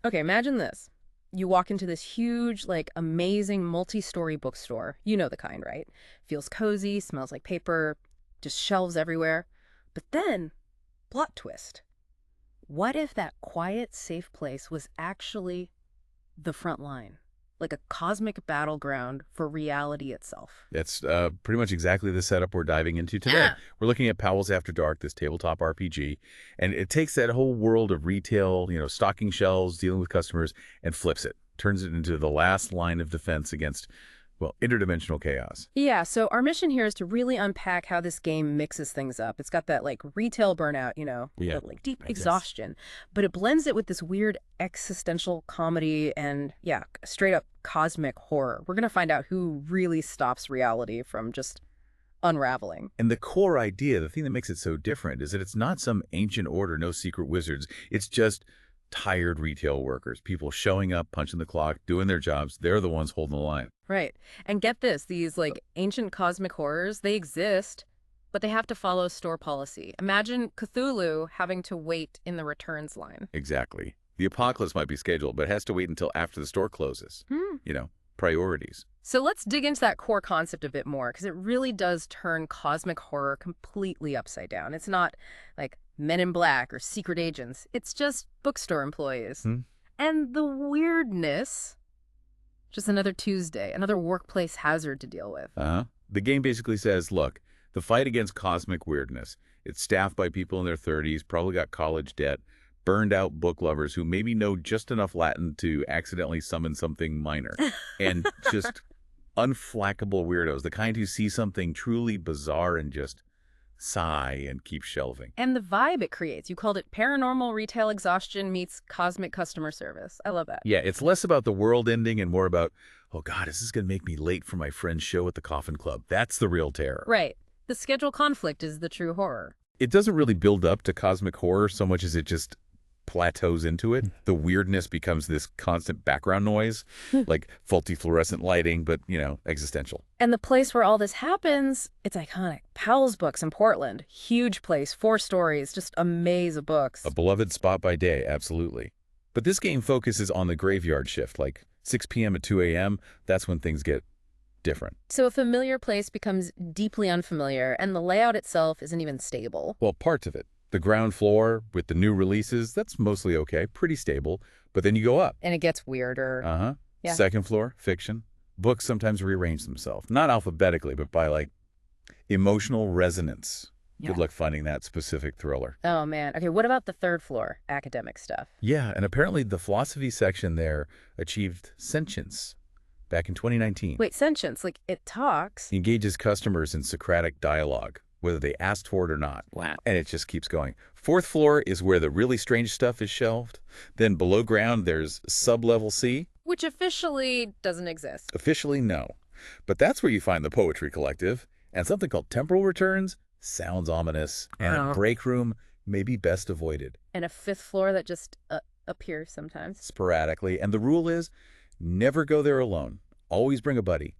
Okay, imagine this. You walk into this huge, like, amazing multi-story bookstore. You know the kind, right? Feels cozy, smells like paper, just shelves everywhere. But then, plot twist. What if that quiet, safe place was actually the front line? Like a cosmic battleground for reality itself. That's pretty much exactly the setup we're diving into today. We're looking at Powell's After Dark, this tabletop RPG, and it takes that whole world of retail, stocking shelves, dealing with customers, and flips it, turns it into the last line of defense against, well, interdimensional chaos. Yeah, so our mission here is to really unpack how this game mixes things up. It's got that like retail burnout, Yeah, that, like deep makes sense. exhaustion, but it blends it with this weird existential comedy and yeah, straight up cosmic horror. We're going to find out who really stops reality from just unraveling. And the core idea, the thing that makes it so different, is that it's not some ancient order, no secret wizards. It's just tired retail workers, people showing up, punching the clock, doing their jobs. They're the ones holding the line. Right. And get this, these like ancient cosmic horrors, they exist, but they have to follow store policy. Imagine Cthulhu having to wait in the returns line. Exactly. The apocalypse might be scheduled, but it has to wait until after the store closes. Priorities. So let's dig into that core concept a bit more, because it really does turn cosmic horror completely upside down. It's not like Men in Black or secret agents. It's just bookstore employees. And the weirdness, just another Tuesday, another workplace hazard to deal with. The game basically says, look, the fight against cosmic weirdness, it's staffed by people in their 30s, probably got college debt, burned out book lovers who maybe know just enough Latin to accidentally summon something minor, and just unflackable weirdos, the kind who see something truly bizarre and just sigh and keep shelving. And the vibe it creates. You called it paranormal retail exhaustion meets cosmic customer service. I love that. Yeah, it's less about the world ending and more about, oh God, is this going to make me late for my friend's show at the Coffin Club? That's the real terror. Right. The schedule conflict is the true horror. It doesn't really build up to cosmic horror so much as it just plateaus into it. The weirdness becomes this constant background noise, like faulty fluorescent lighting, but, existential. And the place where all this happens, it's iconic. Powell's Books in Portland. Huge place, 4 stories, just a maze of books. A beloved spot by day, absolutely. But this game focuses on the graveyard shift, like 6 p.m. to 2 a.m. That's when things get different. So a familiar place becomes deeply unfamiliar, and the layout itself isn't even stable. Well, parts of it. The ground floor with the new releases, that's mostly okay, pretty stable. But then you go up. And it gets weirder. Yeah. Second floor, fiction. Books sometimes rearrange themselves. Not alphabetically, but by, like, emotional resonance. Yeah. Good luck finding that specific thriller. Oh, man. Okay, what about the third floor? Academic stuff. Yeah, and apparently the philosophy section there achieved sentience back in 2019. Wait, sentience, like it talks? Engages customers in Socratic dialogue, whether they asked for it or not. Wow. And it just keeps going. Fourth floor is where the really strange stuff is shelved. Then below ground, there's sub-level C. Which officially doesn't exist. Officially, no. But that's where you find the Poetry Collective. And something called temporal returns sounds ominous. And a break room may be best avoided. And a fifth floor that just appears sometimes. Sporadically. And the rule is, never go there alone. Always bring a buddy.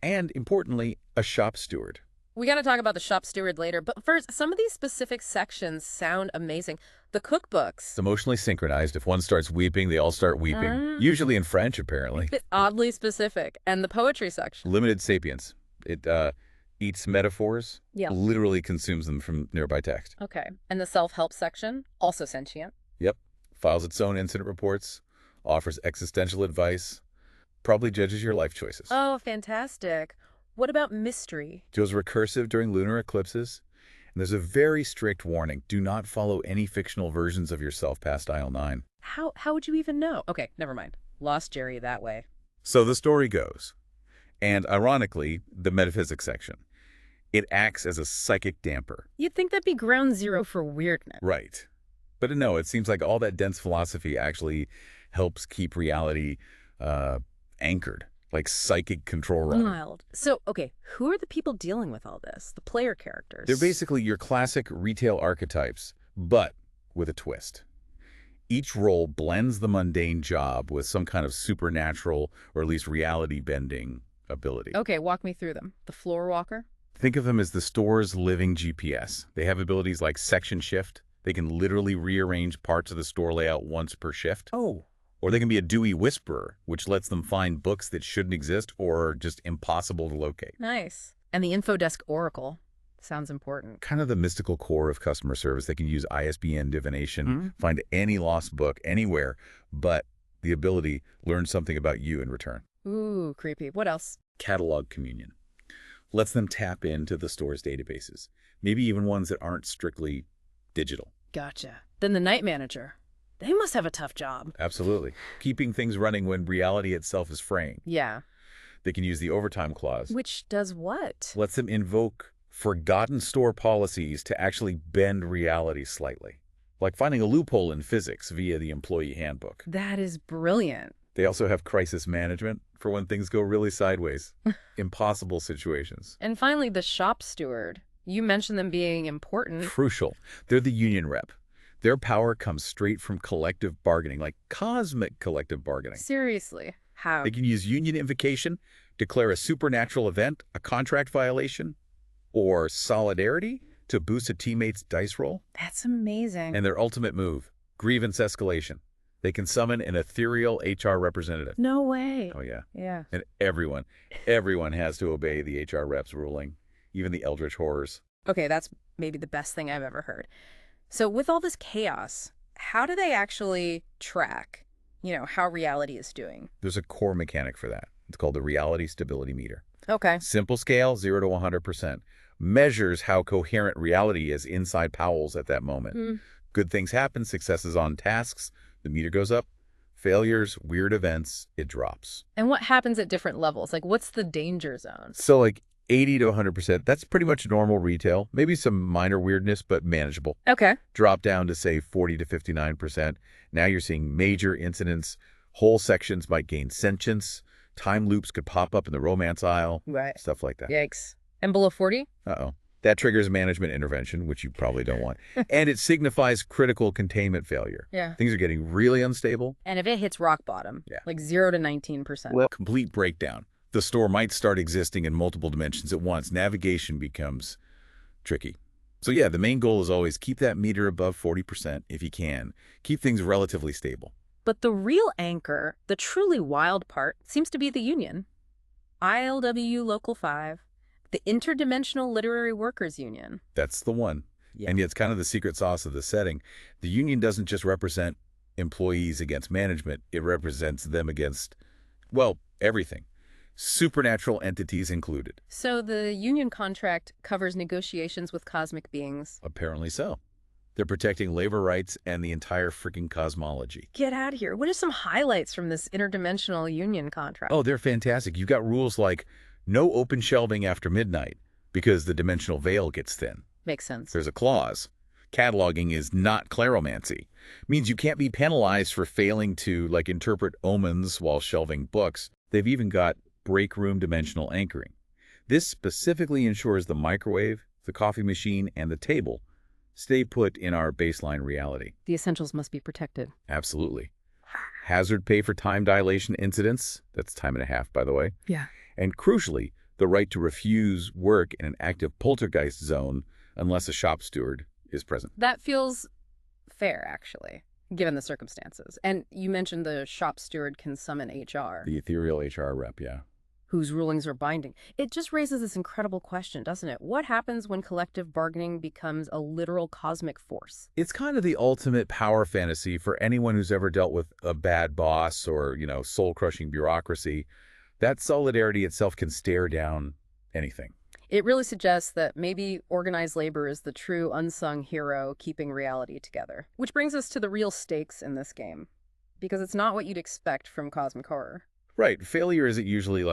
And, importantly, a shop steward. We got to talk about the shop steward later, but first, some of these specific sections sound amazing. The cookbooks. It's emotionally synchronized. If one starts weeping, they all start weeping. Usually in French, apparently. Oddly specific. And the poetry section. Limited sapience. It eats metaphors, literally consumes them from nearby text. Okay. And the self-help section, also sentient. Yep. Files its own incident reports, offers existential advice, probably judges your life choices. Oh, fantastic. What about mystery? Goes recursive during lunar eclipses. And there's a very strict warning. Do not follow any fictional versions of yourself past aisle 9. How would you even know? Okay, never mind. Lost Jerry that way. So the story goes. And ironically, the metaphysics section. It acts as a psychic damper. You'd think that'd be ground zero for weirdness. Right. But no, it seems like all that dense philosophy actually helps keep reality anchored. Like psychic control room. Wild. So, okay, who are the people dealing with all this? The player characters. They're basically your classic retail archetypes, but with a twist. Each role blends the mundane job with some kind of supernatural or at least reality-bending ability. Okay, walk me through them. The floor walker? Think of them as the store's living GPS. They have abilities like section shift. They can literally rearrange parts of the store layout once per shift. Oh, Or they can be a dewy whisperer, which lets them find books that shouldn't exist or are just impossible to locate. Nice. And the info desk oracle sounds important. Kind of the mystical core of customer service. They can use ISBN divination, find any lost book anywhere, but the ability to learn something about you in return. Ooh, creepy. What else? Catalog communion lets them tap into the store's databases, maybe even ones that aren't strictly digital. Gotcha. Then the night manager. They must have a tough job. Absolutely. Keeping things running when reality itself is fraying. Yeah. They can use the overtime clause. Which does what? Lets them invoke forgotten store policies to actually bend reality slightly. Like finding a loophole in physics via the employee handbook. That is brilliant. They also have crisis management for when things go really sideways. Impossible situations. And finally, the shop steward. You mentioned them being important. Crucial. They're the union rep. Their power comes straight from collective bargaining, like cosmic collective bargaining. Seriously. How? They can use union invocation, declare a supernatural event, a contract violation, or solidarity to boost a teammate's dice roll. That's amazing. And their ultimate move, grievance escalation. They can summon an ethereal HR representative. No way. Oh, yeah. Yeah. And everyone has to obey the HR rep's ruling, even the eldritch horrors. Okay, that's maybe the best thing I've ever heard. So with all this chaos, how do they actually track, how reality is doing? There's a core mechanic for that. It's called the reality stability meter. Okay. Simple scale, 0 to 100%. Measures how coherent reality is inside Powell's at that moment. Good things happen, successes on tasks, the meter goes up. Failures, weird events, it drops. And what happens at different levels? Like, what's the danger zone? So like 80 to 100%, that's pretty much normal retail. Maybe some minor weirdness, but manageable. Okay. Drop down to, say, 40 to 59%. Now you're seeing major incidents. Whole sections might gain sentience. Time loops could pop up in the romance aisle. Right. Stuff like that. Yikes. And below 40? Uh-oh. That triggers management intervention, which you probably don't want. And it signifies critical containment failure. Yeah. Things are getting really unstable. And if it hits rock bottom, like 0 to 19%. Well, complete breakdown. The store might start existing in multiple dimensions at once. Navigation becomes tricky. So yeah, the main goal is always keep that meter above 40% if you can. Keep things relatively stable. But the real anchor, the truly wild part, seems to be the union. ILW Local 5, the Interdimensional Literary Workers Union. That's the one. Yeah. And yet it's kind of the secret sauce of the setting. The union doesn't just represent employees against management. It represents them against, well, everything. Supernatural entities included. So the union contract covers negotiations with cosmic beings. Apparently so. They're protecting labor rights and the entire freaking cosmology. Get out of here. What are some highlights from this interdimensional union contract? Oh, they're fantastic. You've got rules like no open shelving after midnight because the dimensional veil gets thin. Makes sense. There's a clause. Cataloging is not claromancy. Means you can't be penalized for failing to, interpret omens while shelving books. They've even got break room dimensional anchoring. This specifically ensures the microwave, the coffee machine, and the table stay put in our baseline reality. The essentials must be protected. Absolutely. Hazard pay for time dilation incidents. That's time and a half, by the way. Yeah. And crucially, the right to refuse work in an active poltergeist zone unless a shop steward is present. That feels fair, actually, given the circumstances. And you mentioned the shop steward can summon HR. The ethereal HR rep, yeah. Whose rulings are binding. It just raises this incredible question, doesn't it? What happens when collective bargaining becomes a literal cosmic force? It's kind of the ultimate power fantasy for anyone who's ever dealt with a bad boss or, soul-crushing bureaucracy. That solidarity itself can stare down anything. It really suggests that maybe organized labor is the true unsung hero keeping reality together. Which brings us to the real stakes in this game. Because it's not what you'd expect from cosmic horror. Right. Failure isn't usually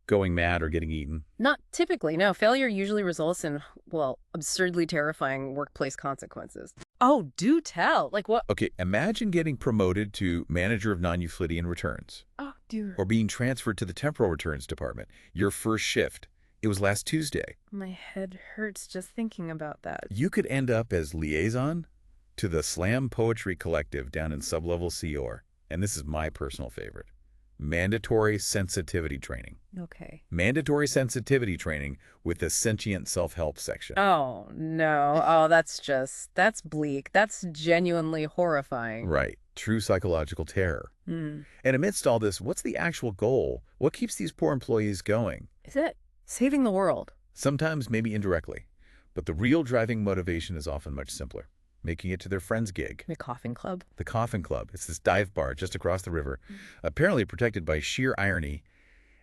going mad or getting eaten. Not typically, no. Failure usually results in, absurdly terrifying workplace consequences. Oh, do tell. Like what? Okay, imagine getting promoted to manager of non-Euclidean returns. Oh, dear. Or being transferred to the temporal returns department. Your first shift. It was last Tuesday. My head hurts just thinking about that. You could end up as liaison to the Slam Poetry Collective down in Sublevel Seor. And this is my personal favorite. Mandatory sensitivity training. Okay. Mandatory sensitivity training with the sentient self-help section. Oh, no. Oh, that's bleak. That's genuinely horrifying. Right. True psychological terror. Hmm. And amidst all this, what's the actual goal? What keeps these poor employees going? Is it saving the world? Sometimes maybe indirectly, but the real driving motivation is often much simpler. Making it to their friend's gig. The coffin club? The Coffin Club. It's this dive bar just across the river, apparently protected by sheer irony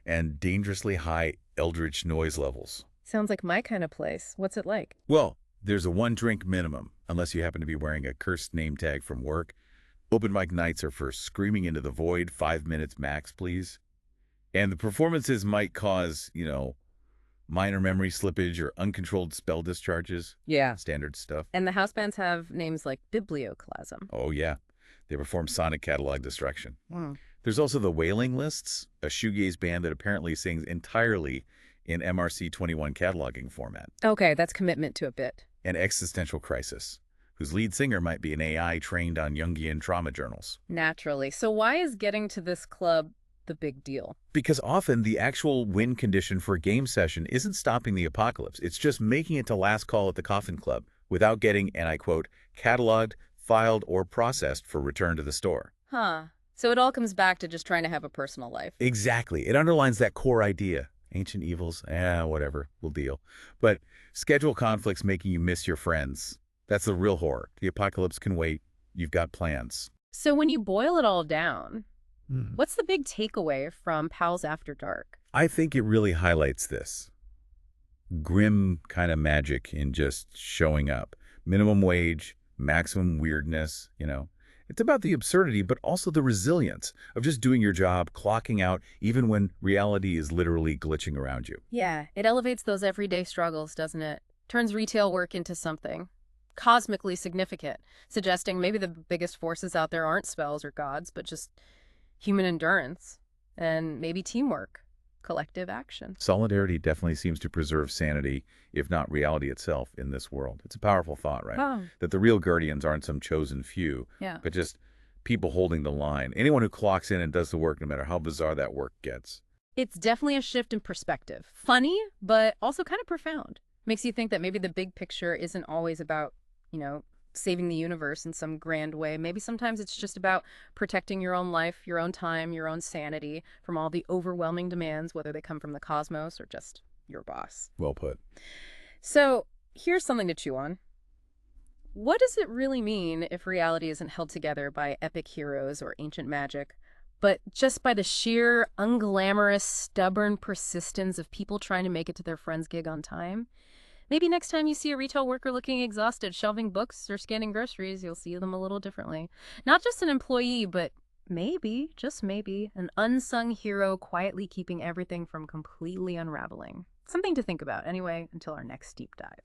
and dangerously high eldritch noise levels. Sounds like my kind of place. What's it like? Well, there's a one-drink minimum, unless you happen to be wearing a cursed name tag from work. Open mic nights are for screaming into the void, 5 minutes max, please. And the performances might cause, minor memory slippage or uncontrolled spell discharges. Yeah. Standard stuff. And the house bands have names like Biblioclasm. Oh, yeah. They perform sonic catalog destruction. Hmm. There's also the Wailing Lists, a shoegaze band that apparently sings entirely in MRC-21 cataloging format. Okay, that's commitment to a bit. And Existential Crisis, whose lead singer might be an AI trained on Jungian trauma journals. Naturally. So why is getting to this club the big deal? Because often the actual win condition for a game session isn't stopping the apocalypse. It's just making it to last call at the Coffin Club without getting, and I quote, cataloged, filed, or processed for return to the store. Huh. So it all comes back to just trying to have a personal life. Exactly. It underlines that core idea. Ancient evils, whatever, we'll deal. But schedule conflicts making you miss your friends. That's the real horror. The apocalypse can wait. You've got plans. So when you boil it all down, what's the big takeaway from Powell's After Dark? I think it really highlights this. Grim kind of magic in just showing up. Minimum wage, maximum weirdness, It's about the absurdity, but also the resilience of just doing your job, clocking out, even when reality is literally glitching around you. Yeah, it elevates those everyday struggles, doesn't it? Turns retail work into something cosmically significant, suggesting maybe the biggest forces out there aren't spells or gods, but just human endurance and maybe teamwork, collective action. Solidarity definitely seems to preserve sanity, if not reality itself, in this world. It's a powerful thought, right? Oh, That the real guardians aren't some chosen few, yeah. but just people holding the line. Anyone who clocks in and does the work, no matter how bizarre that work gets. It's definitely a shift in perspective. Funny, but also kind of profound. Makes you think that maybe the big picture isn't always about, saving the universe in some grand way. Maybe sometimes it's just about protecting your own life, your own time, your own sanity from all the overwhelming demands, whether they come from the cosmos or just your boss. Well put. So here's something to chew on. What does it really mean if reality isn't held together by epic heroes or ancient magic, but just by the sheer, unglamorous, stubborn persistence of people trying to make it to their friend's gig on time? Maybe next time you see a retail worker looking exhausted, shelving books or scanning groceries, you'll see them a little differently. Not just an employee, but maybe, just maybe, an unsung hero quietly keeping everything from completely unraveling. Something to think about, anyway, until our next deep dive.